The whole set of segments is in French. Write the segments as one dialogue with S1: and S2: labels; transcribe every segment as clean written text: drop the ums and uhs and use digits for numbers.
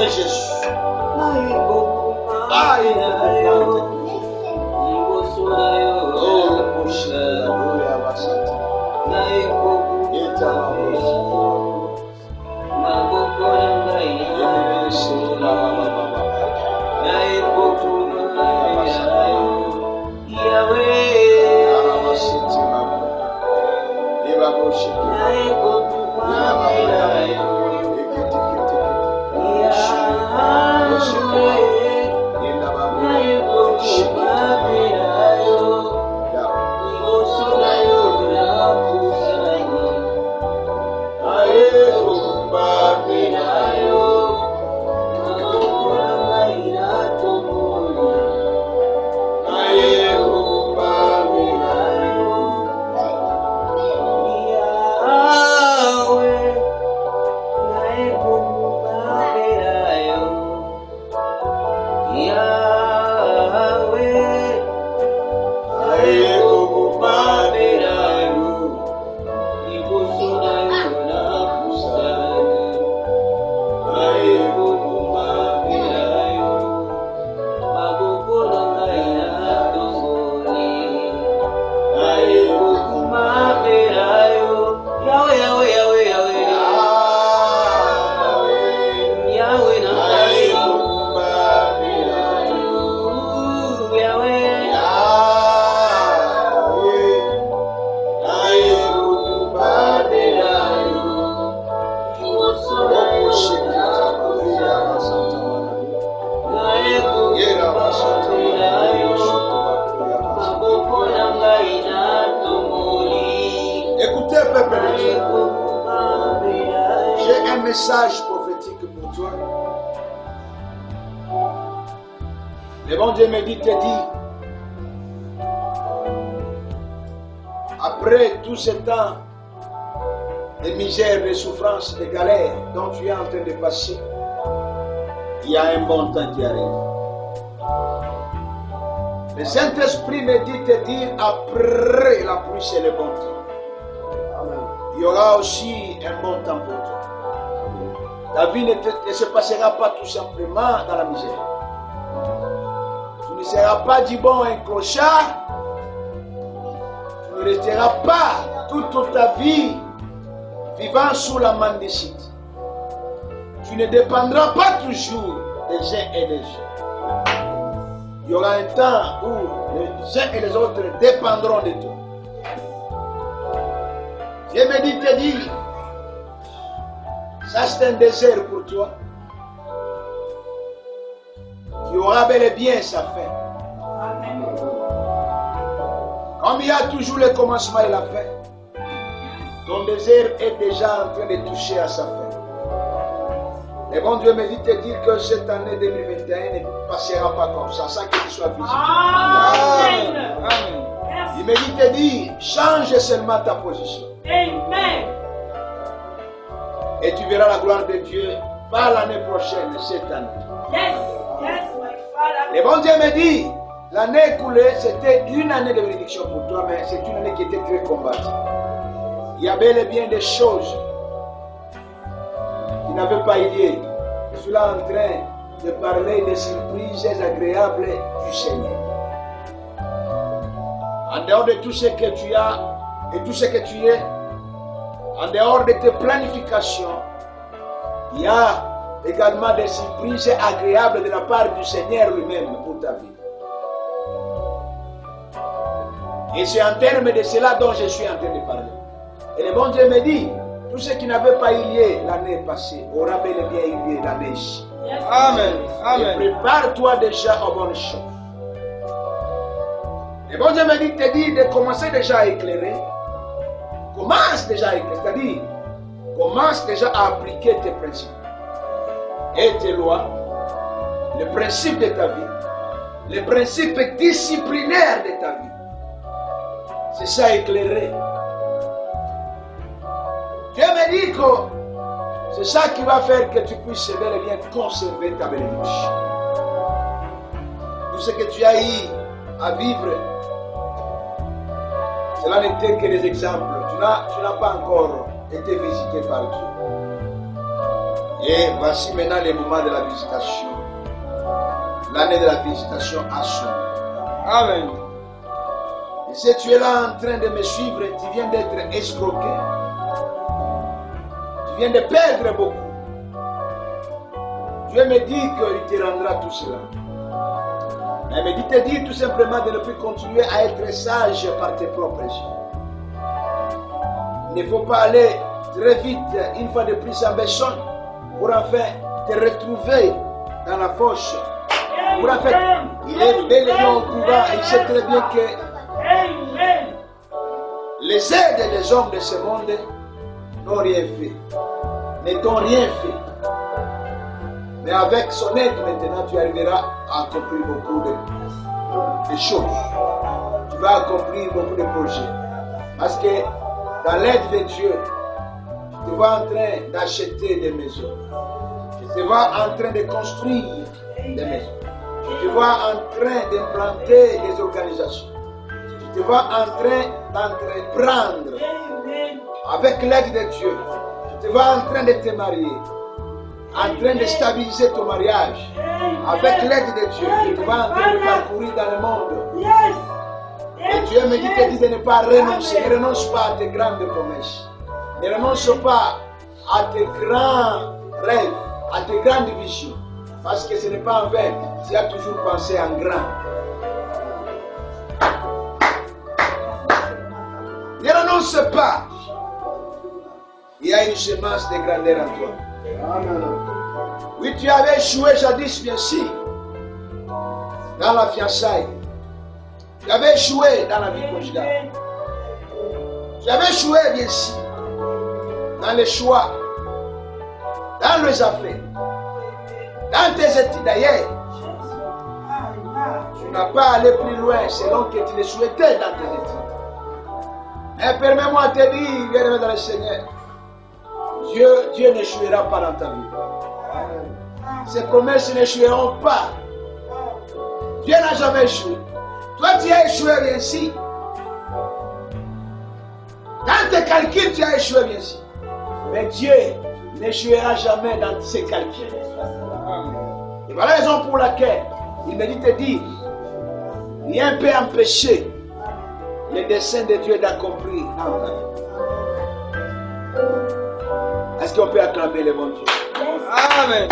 S1: Jésus. Aïe. Écoutez, peuple de Dieu, j'ai un message prophétique pour toi. Le bon Dieu me dit, te dit, après tout ce temps de misère, de souffrance, de galère dont tu es en train de passer, il y a un bon temps qui arrive. Le Saint-Esprit me dit te dire, après la pluie, c'est le bon temps. Il y aura aussi un bon temps pour toi. Ta vie ne se passera pas tout simplement dans la misère. Tu ne seras pas du bon un clochard. Tu ne resteras pas toute ta vie vivant sous la mendicité. Tu ne dépendras pas toujours des uns et des autres. Il y aura un temps où les uns et les autres dépendront de toi. Dieu me dit, te dire, ça c'est un désert pour toi. Qui aura bel et bien sa fin. Amen. Comme il y a toujours le commencement et la fin, ton désert est déjà en train de toucher à sa fin. Et bon Dieu me dit te dire que cette année 2021 ne passera pas comme ça, sans que tu sois visible. Amen. Amen. Il me dit te dire, change seulement ta position. Amen. Et tu verras la gloire de Dieu pas l'année prochaine, cette année. Yes, yes, my Father. Le bon Dieu me dit, l'année écoulée, c'était une année de bénédiction pour toi, mais c'est une année qui était très combattue. Il y a bel et bien des choses qui n'avaient pas idée. Je suis là en train de parler des surprises agréables du Seigneur. En dehors de tout ce que tu as et tout ce que tu es, en dehors de tes planifications, il y a également des surprises agréables de la part du Seigneur lui-même pour ta vie. Et c'est en termes de cela dont je suis en train de parler. Et le bon Dieu me dit, tout ce qui n'avait pas eu lieu l'année passée aura bel et bien eu lieu l'année-ci. Amen. Amen. Et prépare-toi déjà aux bonnes choses. Le bon Dieu me dit, te dit de commencer déjà à éclairer. Commence déjà à éclairer. C'est-à-dire, commence déjà à appliquer tes principes et tes lois, les principes de ta vie, les principes disciplinaires de ta vie. C'est ça éclairer. Dieu me dit que c'est ça qui va faire que tu puisses bel et bien conserver ta bénédiction. Tout ce que tu as eu à vivre, cela n'était que des exemples. Tu n'as pas encore été visité par Dieu. Et voici maintenant le moment de la visitation. L'année de la visitation a sonné.
S2: Amen.
S1: Et si tu es là en train de me suivre, tu viens d'être escroqué. Tu viens de perdre beaucoup. Dieu me dit qu'il te rendra tout cela. Mais me dit te dire tout simplement de ne plus continuer à être sage par tes propres yeux. Il ne faut pas aller très vite, une fois de plus en besogne, pour enfin te retrouver dans la fosse. Pour enfin, il est bel et bien au courant, il sait très bien que les aides des hommes de ce monde n'ont rien fait, ne t'ont rien fait. Mais avec son aide maintenant, tu arriveras à accomplir beaucoup de choses. Tu vas accomplir beaucoup de projets. Parce que dans l'aide de Dieu, tu te vois en train d'acheter des maisons. Tu te vois en train de construire des maisons. Tu te vois en train d'implanter des organisations. Tu te vois en train d'entreprendre avec l'aide de Dieu. Tu te vois en train de te marier, en train de stabiliser ton mariage avec l'aide de Dieu. Tu te vois en train de parcourir dans le monde. Et Dieu me dit, te dit de ne pas renoncer. Ne renonce pas à tes grandes promesses. Ne renonce pas à tes grands rêves, à tes grandes visions. Parce que ce n'est pas en vain. Tu as toujours pensé en grand. Ne renonce pas. Il y a une semence de grandeur en toi. Amen. Oui, tu avais échoué jadis, bien sûr, dans la fiançaille. Tu avais échoué dans la vie conjugale. Tu avais échoué, bien sûr, dans les choix, dans les affaires, dans tes études d'ailleurs. Tu n'as pas allé plus loin selon que tu le souhaitais dans tes études. Mais permets-moi de te dire, bien-aimé dans le Seigneur, Dieu n'échouera pas dans ta vie. Ses promesses n'échoueront pas. Dieu n'a jamais échoué. Toi, tu as échoué, bien sûr. Dans tes calculs, tu as échoué, bien sûr. Mais Dieu n'échouera jamais dans ses calculs. Et voilà la raison pour laquelle il me dit te dire, rien ne peut empêcher le dessein de Dieu d'accomplir. Est-ce qu'on peut acclamer le bon Dieu?
S2: Amen.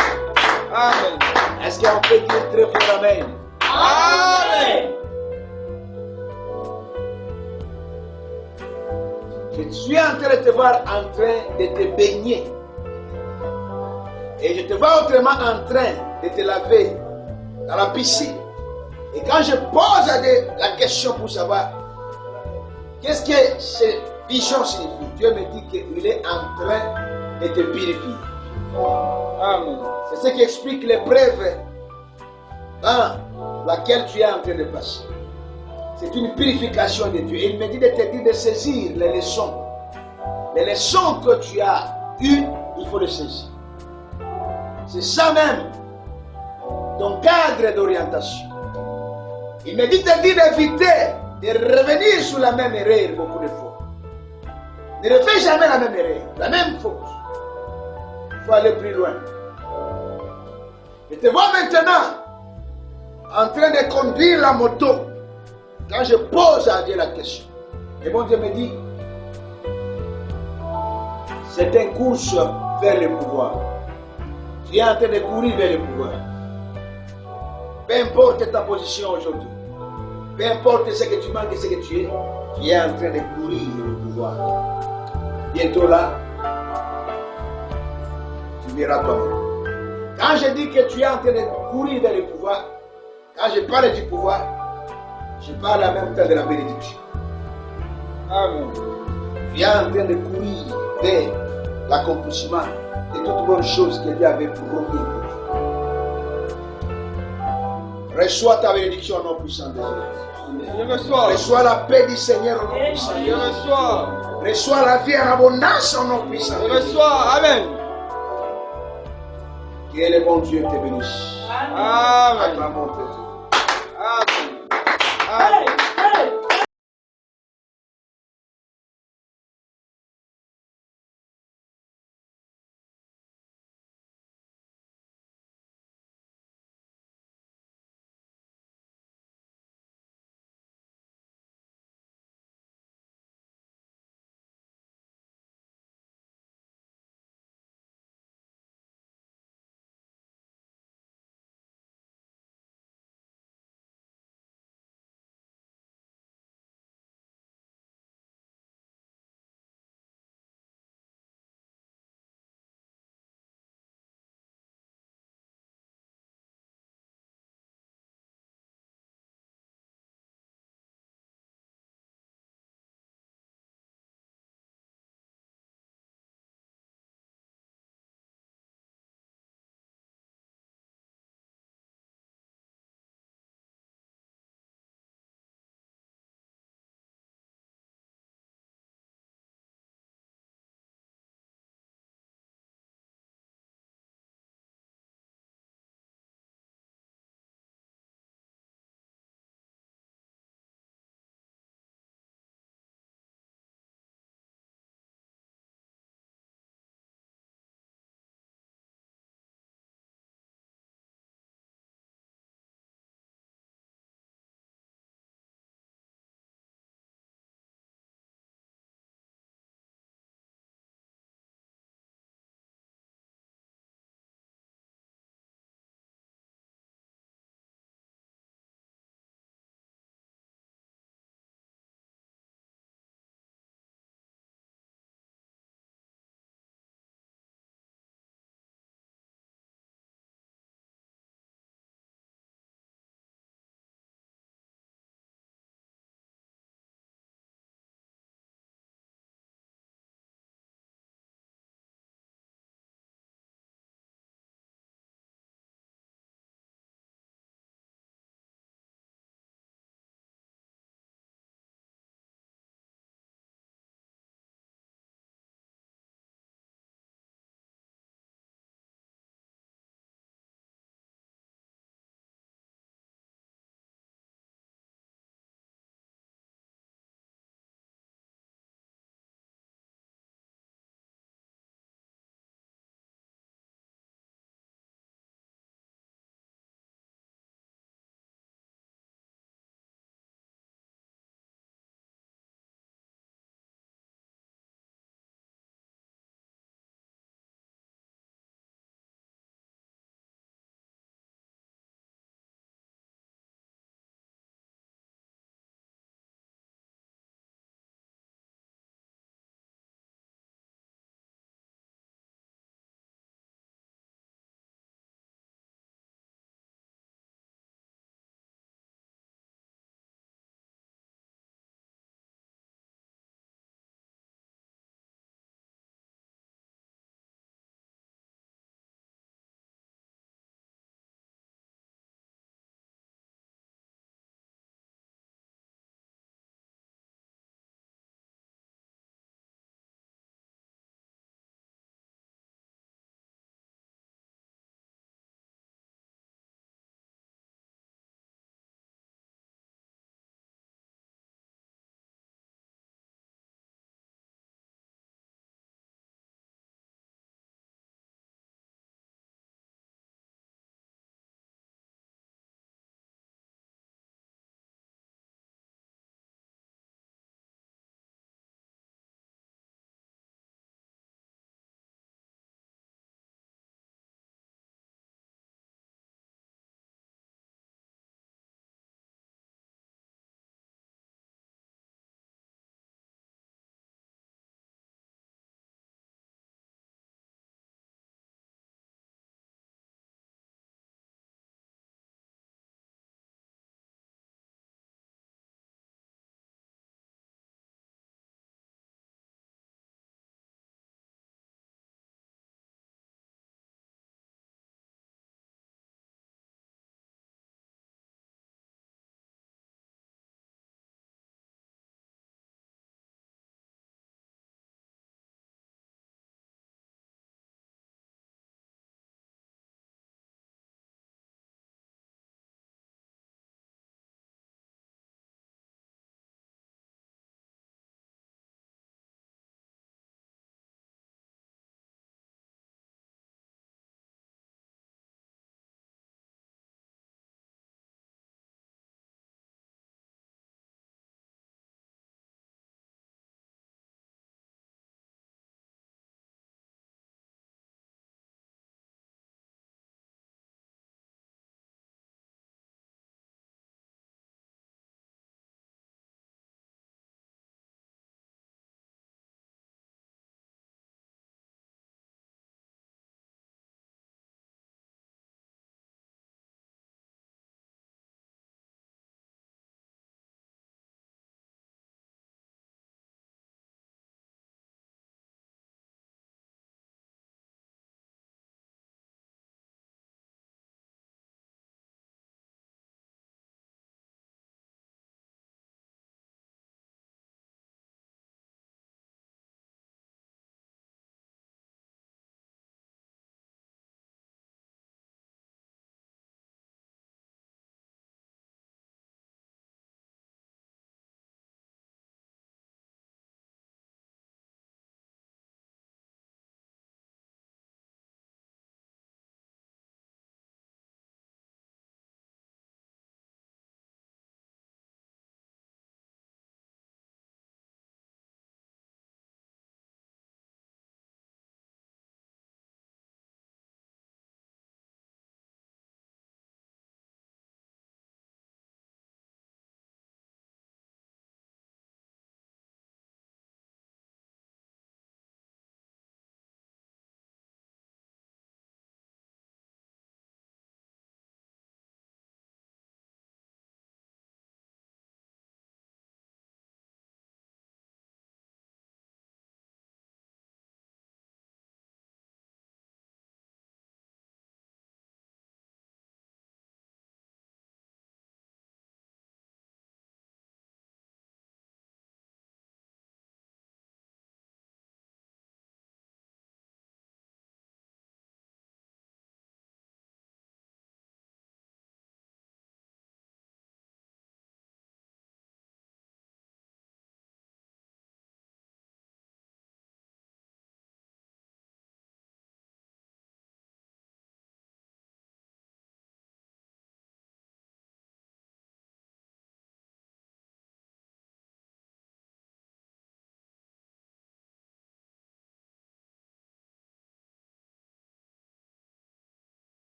S2: Amen.
S1: Est-ce qu'on peut dire très fort Amen?
S2: Amen.
S1: Je suis en train de te voir en train de te baigner. Et je te vois autrement en train de te laver dans la piscine. Et quand je pose la question pour savoir qu'est-ce que cette vision signifie, Dieu me dit qu'il est en train de te purifier.
S2: Amen.
S1: C'est ce qui explique l'épreuve dans laquelle tu es en train de passer. C'est une purification de Dieu. Et il me dit de te dire de saisir les leçons. Les leçons que tu as eues, il faut les saisir. C'est ça même ton cadre d'orientation. Il me dit de te dire d'éviter de revenir sur la même erreur beaucoup de fois. Ne refais jamais la même erreur, la même faute. Il faut aller plus loin. Je te vois maintenant en train de conduire la moto. Quand je pose à Dieu la question, et bon Dieu me dit, c'est une course vers le pouvoir. Tu es en train de courir vers le pouvoir. Peu importe ta position aujourd'hui, peu importe ce que tu manques et ce que tu es en train de courir vers le pouvoir. Bientôt là, tu verras toi-même. Quand je dis que tu es en train de courir vers le pouvoir, quand je parle du pouvoir, je parle en même temps de la bénédiction.
S2: Amen.
S1: Tu es en train de courir vers l'accomplissement de toutes bonnes choses que Dieu avait promis. Reçois ta bénédiction au nom puissant de Dieu.
S2: Je reçois.
S1: Reçois la paix du Seigneur au nom puissant de
S2: Je
S1: Dieu.
S2: reçois.
S1: Reçois la vie en abondance au nom puissant de
S2: Je
S1: Dieu.
S2: reçois. Amen.
S1: Que le bon Dieu te bénisse.
S2: Amen.
S1: Acclamons Dieu.